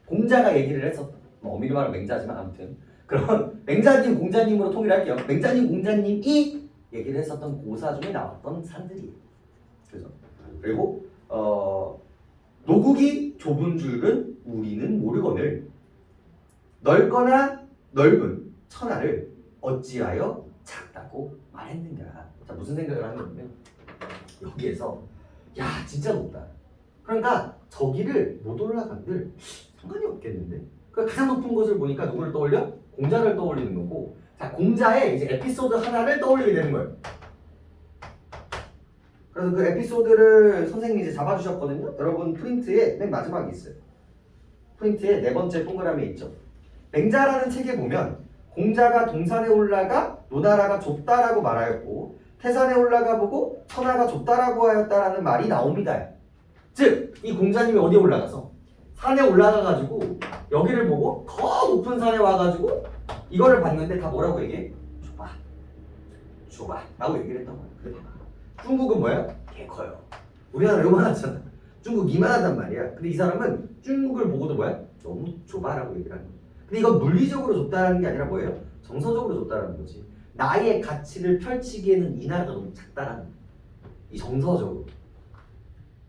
공자가 얘기를 했었던 어미를 말하면 맹자지만 아무튼 그런 맹자님 공자님으로 통일할게요. 맹자님 공자님이 얘기를 했었던 고사 중에 나왔던 산들이에요. 그래서 그리고 노국이 좁은 줄은 우리는 모르거늘 넓거나 넓은 천하를 어찌하여 작다고 말했는가? 자, 무슨 생각을 하냐면 여기에서 야 진짜 높다. 그러니까 저기를 못 올라간들 상관이 없겠는데. 그 가장 높은 것을 보니까 누구를 떠올려? 공자를 떠올리는 거고. 자, 공자의 이제 에피소드 하나를 떠올리게 되는 거예요. 그래서 그 에피소드를 선생님이 이제 잡아주셨거든요. 여러분 프린트에 맨 마지막에 있어요. 프린트에 네 번째 동그라미에 있죠. 맹자라는 책에 보면 공자가 동산에 올라가 노나라가 좁다라고 말하였고 태산에 올라가 보고 천하가 좁다라고 하였다라는 말이 나옵니다. 즉, 이 공자님이 어디에 올라가서 산에 올라가가지고 여기를 보고 더 높은 산에 와가지고 이거를 봤는데 다 뭐라고 얘기해? 좁아 라고 얘기를 했던 거야. 그래 봐봐. 중국은 뭐야? 개 커요. 우리나라 요만하잖아. 중국 이만하단 말이야. 근데 이 사람은 중국을 보고도 뭐야? 너무 좁아라고 얘기를 하는 거야. 근데 이건 물리적으로 좁다라는 게 아니라 뭐예요? 정서적으로 좁다라는 거지. 나의 가치를 펼치기에는 이 나라가 너무 작다라는 거야. 이 정서적으로.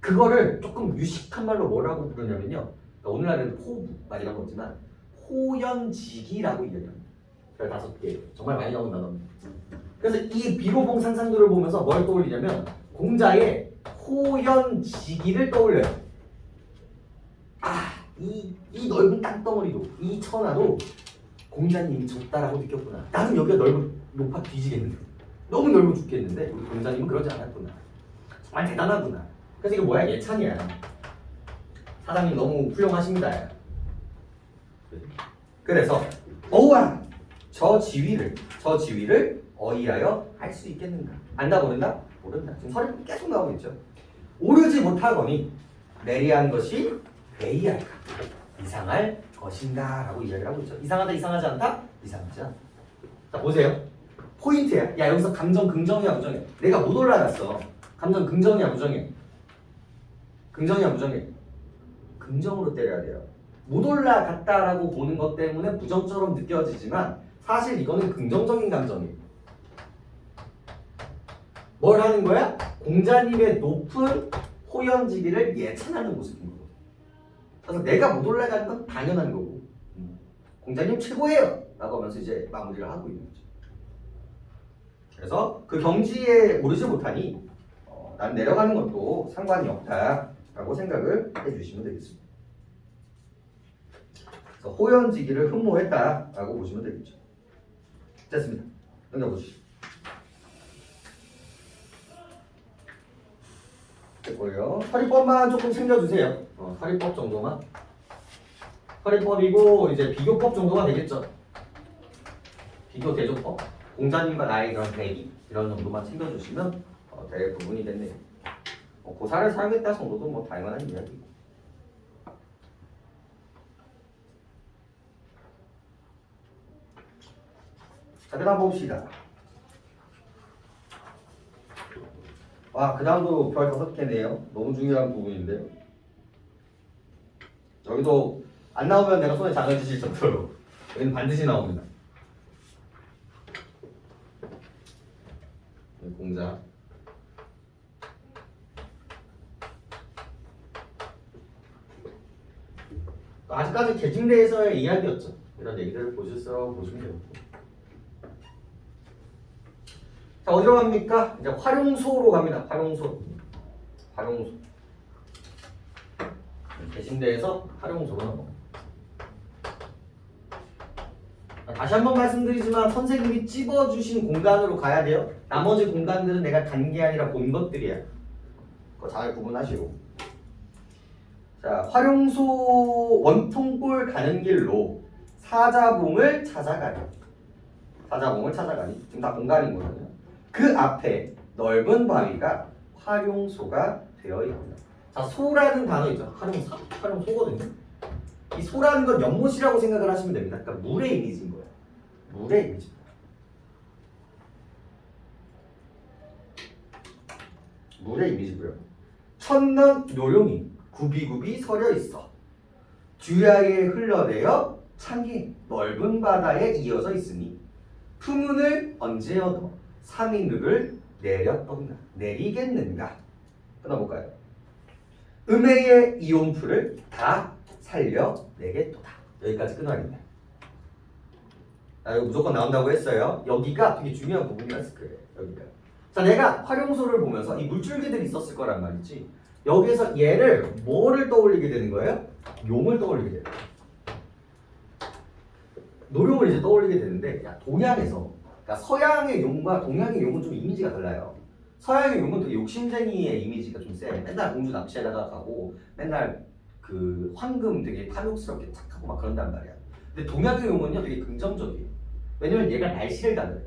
그거를 조금 유식한 말로 뭐라고 부르냐면요. 그러니까 오늘날에는 호부 많이 나오지만 호연지기라고 얘기합니다. 15개 정말 많이 나온 단어입니다. 그래서 이 비로봉 상상도를 보면서 뭘 떠올리냐면 공자의 호연지기를 떠올려요. 이 넓은 땅덩어리도 이 천하도 공자님이 좁다라고 느꼈구나. 나는 여기가 높아 뒤지겠는데 너무 넓어 죽겠는데 우리 공자님은 그러지 않았구나. 정말 대단하구나. 그래서 이거 뭐야? 예찬이야. 사장님 너무 훌륭하십니다. 그래서 어우와 저 지위를 어이하여 할 수 있겠는가? 안다 모른다? 모른다. 지금 서류 계속 나오고 있죠. 오르지 못하거니 내리한 것이 배이할까? 이상할 것인가? 라고 이야기를 하고 있죠. 이상하다 이상하지 않다? 이상하지 않다. 자 보세요. 포인트야. 야 여기서 감정 긍정이야 부정이야? 내가 못 올라갔어. 감정 긍정이야 부정이야? 긍정이야 부정이야? 긍정으로 때려야 돼요. 못 올라갔다라고 보는 것 때문에 부정처럼 느껴지지만 사실 이거는 긍정적인 감정이에요. 뭘 하는 거야? 공자님의 높은 호연지기를 예찬하는 모습인 거고. 그래서 내가 못 올라가는 건 당연한 거고 공자님 최고예요! 라고 하면서 이제 마무리를 하고 있는 거죠. 그래서 그 경지에 오르지 못하니 난 내려가는 것도 상관이 없다라고 생각을 해주시면 되겠습니다. 그래서 호연지기를 흠모했다라고 보시면 되겠죠. 됐습니다. 넘겨보시죠. 됐고요. 서리법만 조금 챙겨주세요. 서리법 정도만. 서리법이고 이제 비교법 정도가 되겠죠. 비교 대조법, 공자님과 나의 그런 대비 이런 정도만 챙겨주시면 될 부분이 됐네요. 고사를 사용했다 정도도 뭐 다양한 이야기고. 자, 그다음 봅시다. 와, 그 다음도 별 5개네요. 너무 중요한 부분인데요. 여기도 안 나오면 내가 손에 장을 치실 정도로 여기는 반드시 나옵니다. 공자. 아직까지 계징대에서의 이야기였죠. 이런 얘기들을 보시면 되고. 자, 어디로 갑니까? 이제 활용소로 갑니다. 활용소. 계징대에서 활용소로 넘어갑니다. 다시 한번 말씀드리지만 선생님이 찝어주신 공간으로 가야 돼요. 나머지 공간들은 내가 간 게 아니라 본 것들이야. 그거 잘 구분하시고. 자, 활용소 원통골 가는 길로 사자봉을 찾아가니. 지금 다 공간인 거거든요. 그 앞에 넓은 바위가 활용소가 되어 있습니다. 자, 소라는 단어 있죠. 활용소거든요. 이 소라는 건 연못이라고 생각을 하시면 됩니다. 그러니까 물의 이미지인 거예요. 물의 이미지. 물의 이미지고요. 천년 요령이 굽이굽이 서려 있어. 주야에 흘러내어 창이 넓은 바다에 이어져 있으니 풍운을 언제 얻어 삼인루를 내리겠는가. 끊어볼까요? 음해의 이온풀을 다 살려내겠도다. 여기까지 끊어야겠네. 이거 무조건 나온다고 했어요. 여기가 되게 중요한 부분이었을 거예요. 여기가. 자, 내가 활용소를 보면서 이 물줄기들이 있었을 거란 말이지. 여기에서 얘를 뭐를 떠올리게 되는 거예요? 용을 떠올리게 돼요. 노용을 이제 떠올리게 되는데, 동양에서, 그러니까 서양의 용과 동양의 용은 좀 이미지가 달라요. 서양의 용은 되게 욕심쟁이의 이미지가 좀 세. 맨날 공주 납치하다가 가고, 맨날 그 황금 되게 탐욕스럽게 착하고 막 그런단 말이야. 근데 동양의 용은요 되게 긍정적이에요. 왜냐면 얘가 날씨를 다뤄요.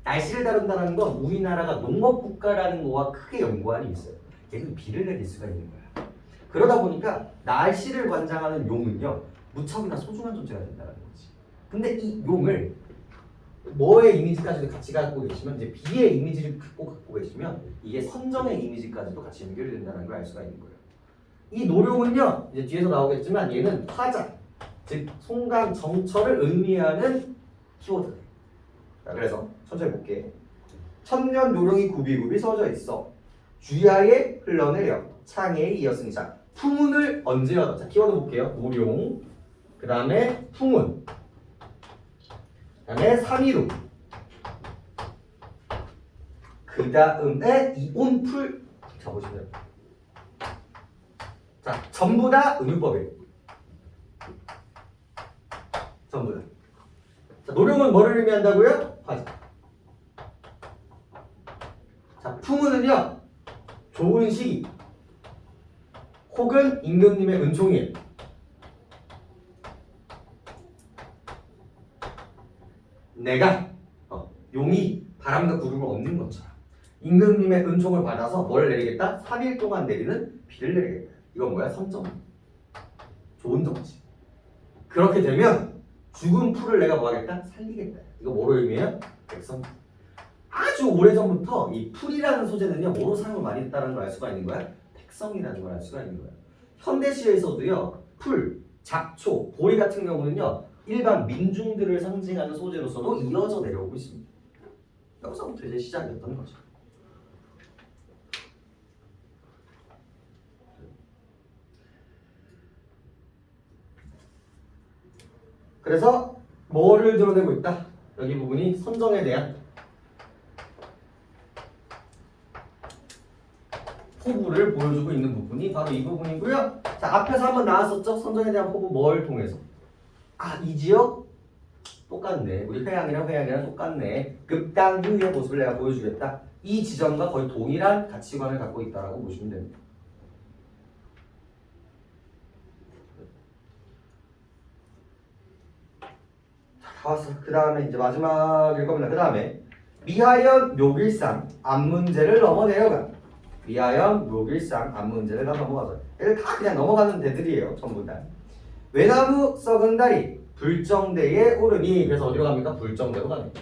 날씨를 다룬다는 건 우리나라가 농업국가라는 거와 크게 연관이 있어요. 얘는 비를 내릴 수가 있는 거야. 그러다 보니까 날씨를 관장하는 용은요 무척이나 소중한 존재가 된다는 거지. 근데 이 용을 뭐의 이미지까지도 같이 갖고 계시면 이제 비의 이미지를 갖고 계시면 이게 선정의 이미지까지도 같이 연결이 된다는 걸 알 수가 있는 거예요. 이 노룡은요 이제 뒤에서 나오겠지만 얘는 화자, 즉 송강 정철을 의미하는 키워드예요. 자, 그래서 천천히 볼게. 천년 노룡이 굽이굽이 서져 있어. 주야에 흘러내려 창에 이었으니. 자, 풍운을 언제 얻어? 자, 키워드 볼게요. 노룡, 그 다음에 풍운, 그 다음에 삼이루, 그 다음에 이온풀. 자, 보시면 자, 전부 다 은유법이에요. 전부 다. 자, 노룡은 뭐를 의미한다고요? 화자. 자, 풍운은요 좋은 시기 혹은 임금님의 은총이에요. 내가 용이 바람과 구름을 얻는 것처럼 임금님의 은총을 받아서 뭘 내리겠다? 3일 동안 내리는 비를 내리겠다. 이건 뭐야? 선정. 좋은 정치. 그렇게 되면 죽은 풀을 내가 뭐 하겠다? 살리겠다. 이거 뭐로 의미해요? 백성. 아주 오래전부터 이 풀이라는 소재는요 뭐로 사용을 많이 했다는 걸 알 수가 있는 거야? 백성이라는 걸 알 수가 있는 거야. 현대시에서도요 풀, 잡초, 보리 같은 경우는요 일반 민중들을 상징하는 소재로서도 이어져 내려오고 있습니다. 여기서부터 이제 시작이었던 거죠. 그래서 뭐를 드러내고 있다? 여기 부분이 선정에 대한 포부를 보여주고 있는 부분이 바로 이 부분이고요. 자, 앞에서 한번 나왔었죠? 선정에 대한 포부 뭘 통해서? 이 지역 똑같네. 우리 회양이랑 똑같네. 극단유의 모습을 내가 보여주겠다. 이 지점과 거의 동일한 가치관을 갖고 있다라고 보시면 됩니다. 자, 다 왔어. 그 다음에 이제 마지막일 겁니다. 그 다음에 미하연 묘길상 앞문제를 넘어 내려가. 미하연 묘길상 앞문제를 다 넘어가서 얘들 다 그냥 넘어가는 데들이에요. 전부 다. 외나무 썩은 다리 불정대에 오르니. 그래서 어디로 갑니까? 불정대로 갑니다.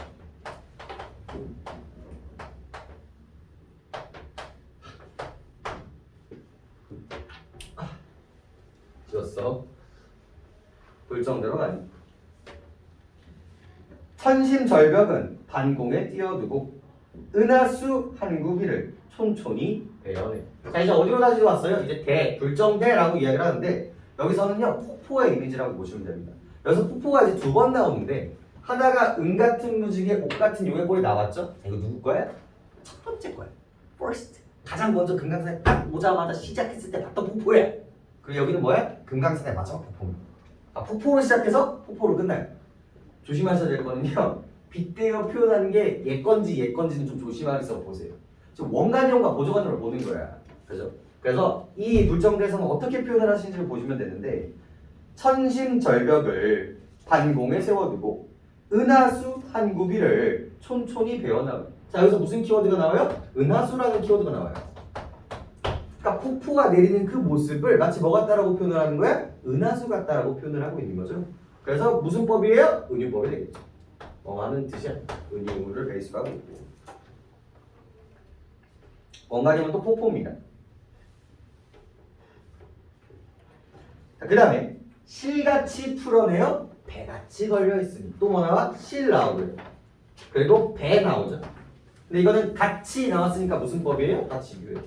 지웠어. 불정대로 가니. 천심절벽은 반공에 띄어두고 은하수 한 구비를 촌촌히 베어내. 자, 이제 어디로 다시 왔어요? 이제 불정대라고 이야기를 하는데 여기서는요 폭포의 이미지라고 보시면 됩니다. 여기서 폭포가 이제 두 번 나오는데 하나가 은 같은 무지개 옥 같은 요괴볼이 나왔죠? 자, 이거 누구 거야? 첫 번째 거야. First. 가장 먼저 금강산에 딱 오자마자 시작했을 때 봤던 폭포야. 그리고 여기는 뭐야? 금강산의 마지막 폭포입니다. 폭포로 시작해서 폭포로 끝나요. 조심하셔야 될 거는요. 빗대어 표현하는 게 얘건지는 좀 조심하셔서 보세요. 지금 원관용과 보조관용을 보는 거야. 그죠? 그래서 이 불정대에서는 어떻게 표현을 하시는지를 보시면 되는데 천심절벽을 반공에 세워두고 은하수 한 구비를 촌촌히 베어나가요. 자, 여기서 무슨 키워드가 나와요? 은하수라는 키워드가 나와요. 그러니까 폭포가 내리는 그 모습을 마치 뭐 같다라고 표현을 하는 거야? 은하수 같다라고 표현을 하고 있는 거죠. 그래서 무슨 법이에요? 은유법이 되겠죠. 하는 뜻이야. 은유를 베이스로 하고 있고. 원가님은 또 폭포입니다. 그 다음에 실같이 풀어내어 배같이 걸려있으니 또 뭐 나와? 실 나오고요. 그리고 배 나오죠. 근데 이거는 같이 나왔으니까 무슨 법이에요? 같이 유예요.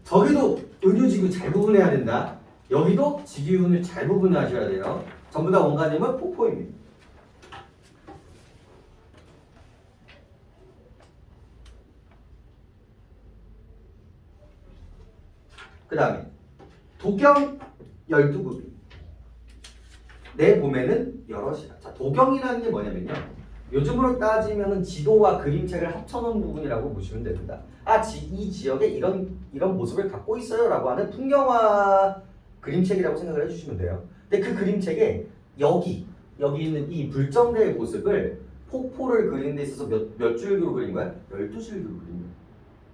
저기도 은유지구 잘 구분해야 된다. 여기도 지기운을 잘 구분하셔야 돼요. 전부 다 원가님은 폭포입니다. 그 다음에 도경 12구비 내 봄에는 여럿이다. 자, 도경이라는 게 뭐냐면요, 요즘으로 따지면 지도와 그림책을 합쳐놓은 부분이라고 보시면 됩니다. 이 지역에 이런 모습을 갖고 있어요 라고 하는 풍경화 그림책이라고 생각을 해주시면 돼요. 근데 그 그림책에 여기 있는 이 불정대의 모습을 폭포를 그리는 데 있어서 몇 줄기로 그린 거야? 12줄기로 그린 거야.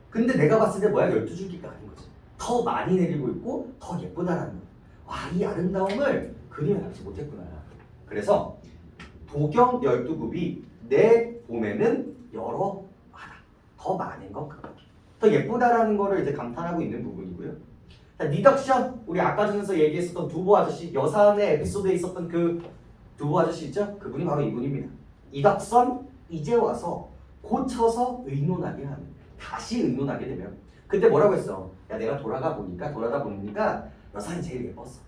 근데 내가 봤을 때 뭐야? 12줄기가 아닌 거지. 더 많이 내리고 있고 더 예쁘다라는 거야. 와, 이 아름다움을 그림에 담지 못했구나. 그래서 도경 12굽이 내 봄에는 여러 하다. 더 많은 것 같다. 더 예쁘다라는 거를 이제 감탄하고 있는 부분이고요. 자, 리덕션, 우리 아까 전에서 얘기했었던 두보 아저씨, 여산의 에피소드에 있었던 그 두보 아저씨 있죠? 그분이 바로 이분입니다. 이덕선, 이제 와서 고쳐서 의논하게 하는. 다시 의논하게 되면 그때 뭐라고 했어? 야, 내가 돌아다 보니까 여산이 제일 예뻤어.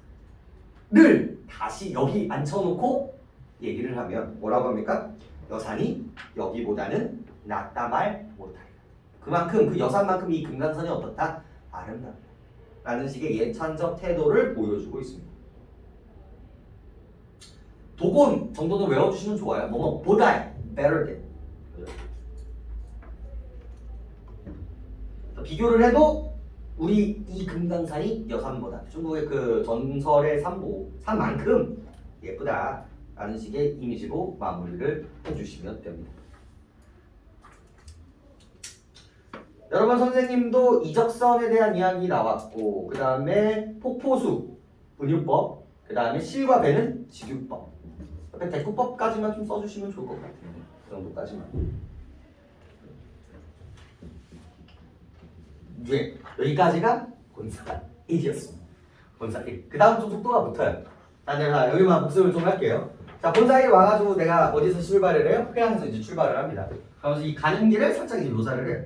늘 다시 여기 앉혀놓고 얘기를 하면 뭐라고 합니까? 여산이 여기보다는 낫다 말 못하리라. 그만큼 그 여산만큼 이 금강산이 어떻다? 아름답다 라는 식의 예찬적 태도를 보여주고 있습니다. 도곤 정도는 외워주시면 좋아요. 뭐뭐 보다 better than. 비교를 해도 우리 이 금강산이 여산보다 중국의 그 전설의 산만큼 예쁘다 라는 식의 이미지로 마무리를 해주시면 됩니다. 여러분, 선생님도 이적선에 대한 이야기 나왔고, 그 다음에 폭포수 은유법, 그 다음에 실과 배는 직유법, 옆에 대꾸법까지만 좀 써주시면 좋을 것 같아요. 그 정도까지만. 네, 여기까지가 본사 1이었습니다. 본사 1. 그 다음 좀 속도가 붙어요. 내가 여기만 복습을 좀 할게요. 자, 본사 1 와가지고 내가 어디서 출발을 해요? 회양에서 이제 출발을 합니다. 그러면서 이 가는 길을 살짝 이제 묘사를 해요.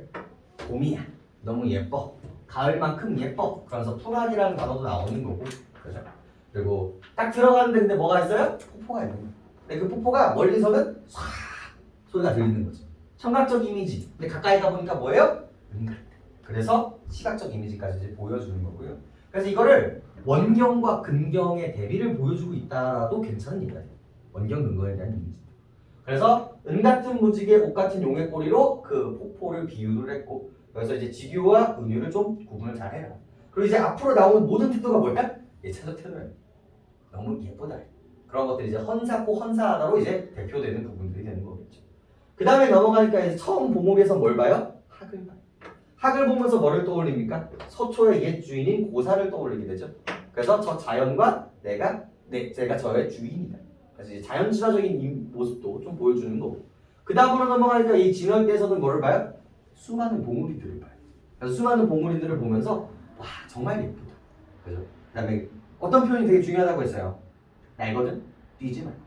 봄이야, 너무 예뻐, 가을만큼 예뻐. 그러면서 푸란이라는 단어도 나오는 거고, 그죠? 그리고 딱 들어가는데 근데 뭐가 있어요? 폭포가 있는 거예요. 근데 그 폭포가 멀리서는 唰 소리가 들리는 거죠. 청각적 이미지. 근데 가까이 가보니까 뭐예요? 그래서 시각적 이미지까지 이제 보여주는 거고요. 그래서 이거를 원경과 근경의 대비를 보여주고 있다라도 괜찮은 얘기야. 원경 근거에 대한 이미지. 그래서 은 같은 무지개 옷 같은 용의 꼬리로 그 폭포를 비유를 했고 그래서 이제 지규와 은유를 좀 구분을 잘 해라. 그리고 이제 앞으로 나오는 모든 태도가 뭐야? 예차적 태도야. 너무 예쁘다. 그런 것들이 이제 헌사고 헌사하다로 이제 대표되는 부분들이 되는 거겠죠. 그 다음에 넘어가니까 이제 처음 봉업에서 뭘 봐요? 학을 봐요. 학을 보면서 뭐를 떠올립니까? 서초의 옛 주인인 고사를 떠올리게 되죠. 그래서 저 자연과 제가 저의 주인이다. 그래서 이제 자연친화적인 이 모습도 좀 보여주는 거고. 그 다음으로 넘어가니까 이 진월대에서는 뭐를 봐요? 수많은 봉우리들을 봐요. 그래서 수많은 봉우리들을 보면서 와 정말 예쁘다. 그죠? 그 다음에 어떤 표현이 되게 중요하다고 했어요. 날거든 뛰지 말고,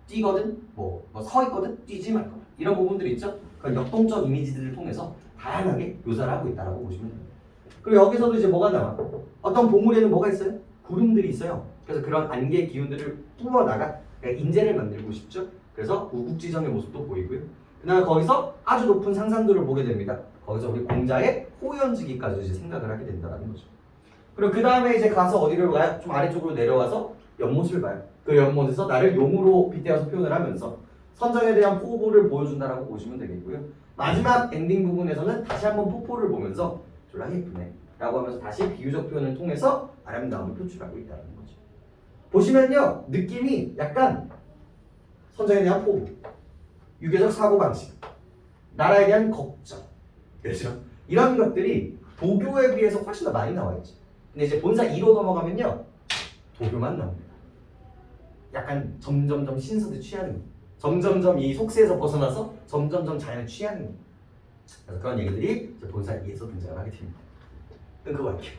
뛰거든 뭐 서 있거든 뛰지 말고 이런 부분들이 있죠. 그런 역동적 이미지들을 통해서 다양하게 묘사를 하고 있다라고 보시면 됩니다. 그리고 여기서도 이제 뭐가 나와? 어떤 봉우리에는 뭐가 있어요? 구름들이 있어요. 그래서 그런 안개의 기운들을 뿜어나가 그러니까 인재를 만들고 싶죠. 그래서 우국지정의 모습도 보이고요. 그다음에 거기서 아주 높은 상상도를 보게 됩니다. 거기서 우리 공자의 호연지기까지 이제 생각을 하게 된다는 거죠. 그리고 그 다음에 이제 가서 어디를 가요? 좀 아래쪽으로 내려가서 연못을 봐요. 그 연못에서 나를 용으로 빗대어서 표현을 하면서 선정에 대한 포부를 보여준다라고 보시면 되겠고요. 마지막 엔딩 부분에서는 다시 한번 폭포를 보면서 졸라 예쁘네 라고 하면서 다시 비유적 표현을 통해서 아름다움을 표출하고 있다는 거죠. 보시면요 느낌이 약간 선정에 대한 포부, 유교적 사고방식, 나라에 대한 걱정, 그렇죠? 이런 것들이 도교에 비해서 훨씬 더 많이 나와 있죠. 근데 이제 본사 2로 넘어가면요 도교만 나옵니다. 약간 점점점 신선에 취하는 거. 점점점 이 속세에서 벗어나서 점점점 자연에 취하는 거. 그래서 그런 얘기들이 이제 본사 2에서 등장을 하게 됩니다. 끊고 갈게요.